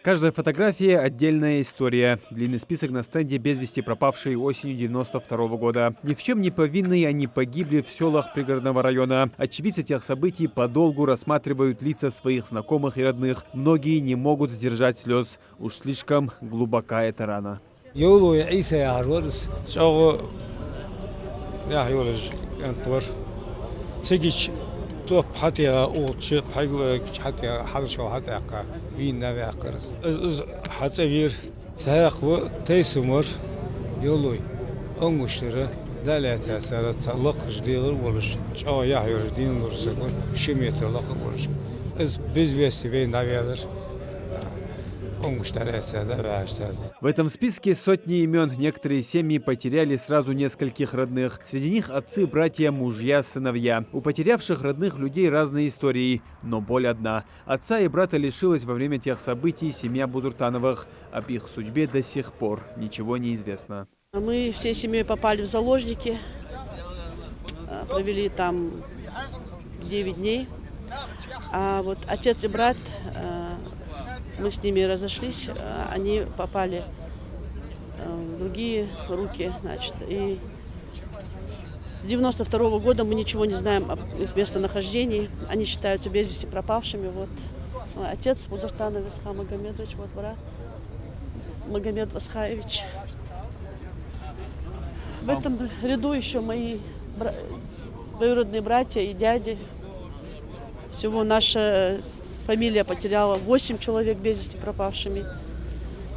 Каждая фотография – отдельная история. Длинный список на стенде без вести пропавшие осенью 92 года. Ни в чем не повинные они погибли в селах пригородного района. Очевидцы тех событий подолгу рассматривают лица своих знакомых и родных. Многие не могут сдержать слез. Уж слишком глубока эта рана. تو بحتى أوتش بحيجو حتى حلشوا حتى عقا وين نبي عقرس حتى غير ساق وتيسمر يلوي أمشترى دلعت سارة تلق جدير ولش أو يحيى جدين ورسكون شمية تلق ولش إز بيزويسي بين نبي В этом списке сотни имен. Некоторые семьи потеряли сразу нескольких родных. Среди них отцы, братья, мужья, сыновья. У потерявших родных людей разные истории, но боль одна. Отца и брата лишилась во время тех событий семья Бузуртановых. Об их судьбе до сих пор ничего не известно. Мы всей семьей попали в заложники. Провели там 9 дней. А вот отец и брат... Мы с ними разошлись, они попали в другие руки, значит, и с 92 года мы ничего не знаем об их местонахождении, они считаются без вести пропавшими, вот. Отец Бузуртанов Исхам Магомедович, вот брат Магомед Васхаевич. В этом ряду еще мои двоюродные братья и дяди, всего наша фамилия потеряла 8 человек без вести пропавшими.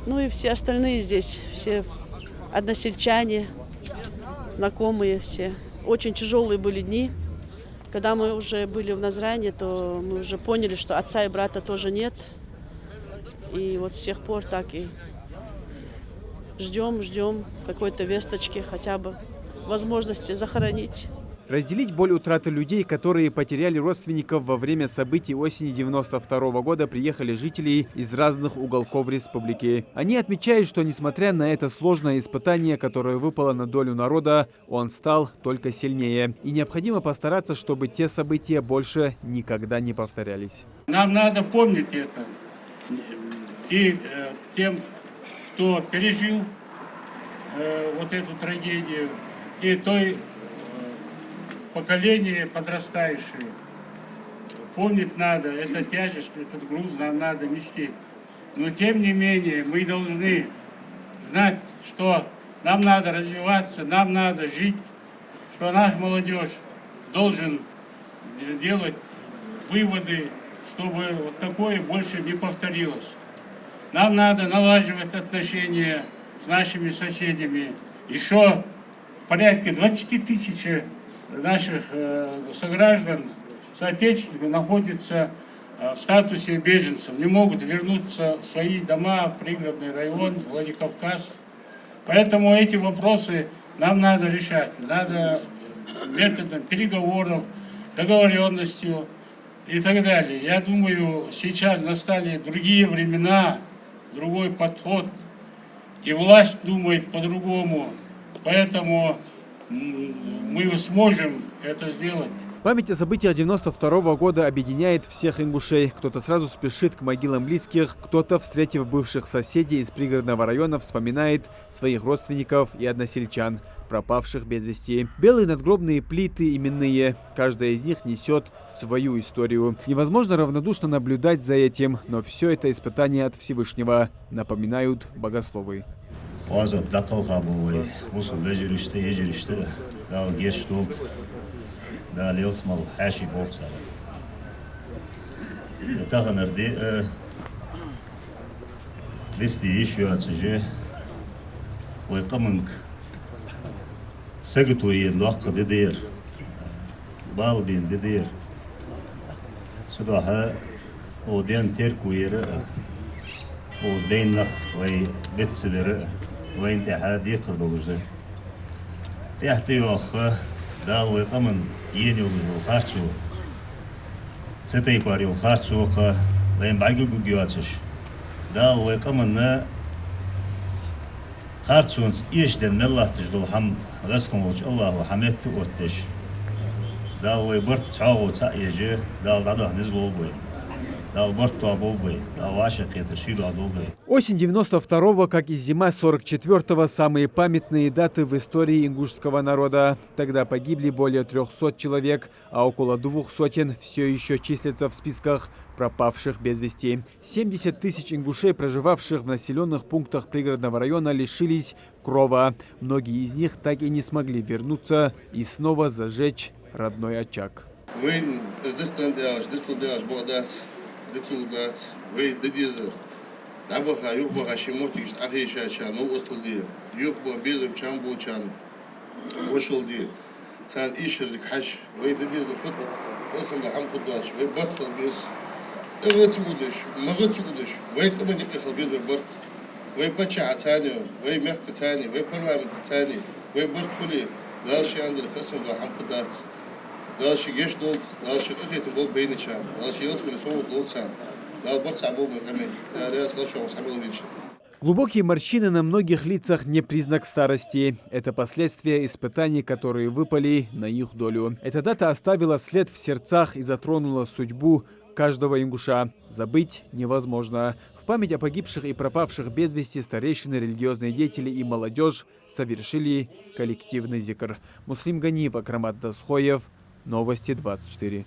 Ну и все остальные здесь, все односельчане, знакомые все. Очень тяжелые были дни. Когда мы уже были в Назране, то мы уже поняли, что отца и брата тоже нет. И вот с тех пор так и ждем какой-то весточки, хотя бы возможности захоронить. Разделить боль утраты людей, которые потеряли родственников во время событий осени 92 года, приехали жители из разных уголков республики. Они отмечают, что несмотря на это сложное испытание, которое выпало на долю народа, он стал только сильнее. И необходимо постараться, чтобы те события больше никогда не повторялись. Нам надо помнить это. И тем, кто пережил вот эту трагедию, и той поколение подрастающее. Помнить надо, эта тяжесть, этот груз нам надо нести. Но тем не менее мы должны знать, что нам надо развиваться, нам надо жить, что наш молодежь должен делать выводы, чтобы вот такое больше не повторилось. Нам надо налаживать отношения с нашими соседями. Еще порядка 20 тысяч наших сограждан, соотечественников находятся в статусе беженцев, не могут вернуться в свои дома, пригородный район, Владикавказ. Поэтому эти вопросы нам надо решать. Надо методом переговоров, договоренностью и так далее. Я думаю, сейчас настали другие времена, другой подход, и власть думает по-другому. Поэтому мы сможем это сделать. Память о событиях 92 года объединяет всех ингушей. Кто-то сразу спешит к могилам близких, кто-то, встретив бывших соседей из пригородного района, вспоминает своих родственников и односельчан, пропавших без вести. Белые надгробные плиты именные. Каждая из них несет свою историю. Невозможно равнодушно наблюдать за этим, но все это испытание от Всевышнего, напоминают богословы. Azot dakal kabul musul becirişte yecirişte dal geç dolt dal yılsmal haşi bopsa tağınırdı listeyi şu açıcı ve kamınk segituyi lokka dedir bal bin dedir sudaha o den terkuyere o beynlak ve betsibere وين تحدي قدوجه تحتي واخ دال ويقمن يني وجو خارچو ستي باريو خارچو كا وين باغي گوگياتش دال ويقمن خارچونس يشدن الله تجدل هم رسكم الله وحمد اوتش دال ويبرت چاو تا يجي دال داده نزلو بوين да борт аболбы, да ваша хетершилу адолбы. Осень 92-го, как и зима 44-го, самые памятные даты в истории ингушского народа. Тогда погибли более 300 человек, а около 200 все еще числятся в списках пропавших без вести. 70 тысяч ингушей, проживавших в населенных пунктах пригородного района, лишились крова. Многие из них так и не смогли вернуться и снова зажечь родной очаг. Набаха юхбаха шимотиш ахишача ну осталди юхба безем чамбулчан ошалди цан ишрик хаш вей дедиз фут тасам лахам кудаш вей барт без эватудиш магатудиш вей каманик халбез вей барт вей пача ацани вей мехк цани вей парламент цани вей барт хули лаши андр тасам лахам кудаш лаши геш долт лаши ахит бол бейничан лаши ясмин соут долцан. Глубокие морщины на многих лицах не признак старости. Это последствия испытаний, которые выпали на их долю. Эта дата оставила след в сердцах и затронула судьбу каждого ингуша. Забыть невозможно. В память о погибших и пропавших без вести старейшины, религиозные деятели и молодежь совершили коллективный зикр. Муслим Ганиев, Акрамат Дасхоев. Новости 24.